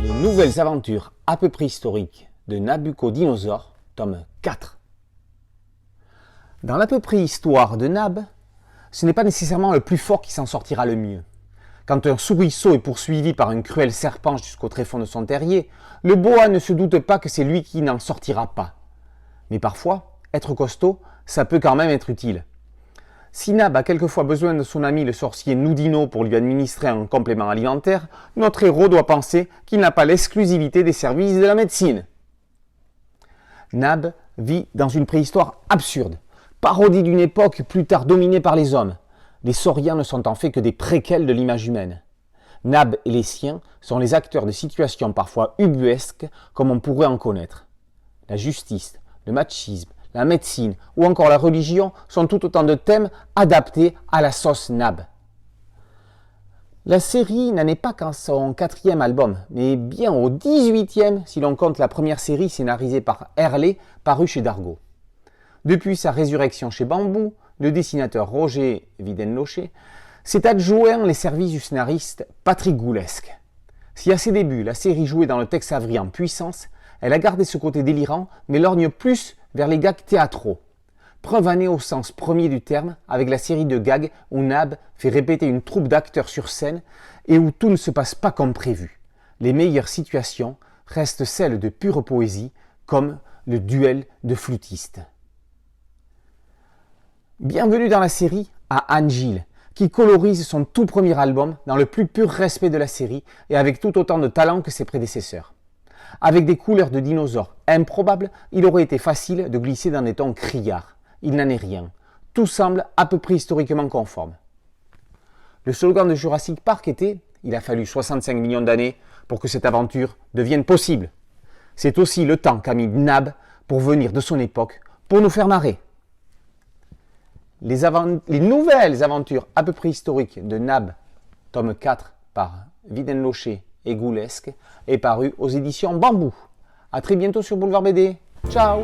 Les nouvelles aventures à peu près historiques de Nabucco-Dinosaure, tome 4. Dans l'à peu près histoire de Nab, ce n'est pas nécessairement le plus fort qui s'en sortira le mieux. Quand un soubresaut est poursuivi par un cruel serpent jusqu'au tréfonds de son terrier, le boa ne se doute pas que c'est lui qui n'en sortira pas. Mais parfois, être costaud, ça peut quand même être utile. Si Nab a quelquefois besoin de son ami le sorcier Noudino pour lui administrer un complément alimentaire, notre héros doit penser qu'il n'a pas l'exclusivité des services de la médecine. Nab vit dans une préhistoire absurde, parodie d'une époque plus tard dominée par les hommes. Les sauriens ne sont en fait que des préquels de l'image humaine. Nab et les siens sont les acteurs de situations parfois ubuesques comme on pourrait en connaître. La justice, le machisme, la médecine ou encore la religion sont tout autant de thèmes adaptés à la sauce Nab. La série n'en est pas qu'à son 4e album, mais bien au 18e si l'on compte la première série scénarisée par Herlé parue chez Dargaud. Depuis sa résurrection chez Bambou, le dessinateur Roger Widenlocher s'est adjoint les services du scénariste Patrick Goulesque. Si à ses débuts la série jouait dans le Tex Avery en puissance, elle a gardé ce côté délirant mais lorgne plus vers les gags théâtraux. Preuve année au sens premier du terme avec la série de gags où Nab fait répéter une troupe d'acteurs sur scène et où tout ne se passe pas comme prévu. Les meilleures situations restent celles de pure poésie comme le duel de flûtistes. Bienvenue dans la série à Anne Gilles, qui colorise son tout premier album dans le plus pur respect de la série et avec tout autant de talent que ses prédécesseurs. Avec des couleurs de dinosaures improbables, il aurait été facile de glisser dans des tons criards. Il n'en est rien. Tout semble à peu près historiquement conforme. Le slogan de Jurassic Park était « Il a fallu 65 millions d'années pour que cette aventure devienne possible ». C'est aussi le temps qu'a mis Nab pour venir de son époque pour nous faire marrer. Les nouvelles aventures à peu près historiques de Nab, tome 4 par Widenlocher et Goulesque, est paru aux éditions Bambou. A très bientôt sur Boulevard BD. Ciao!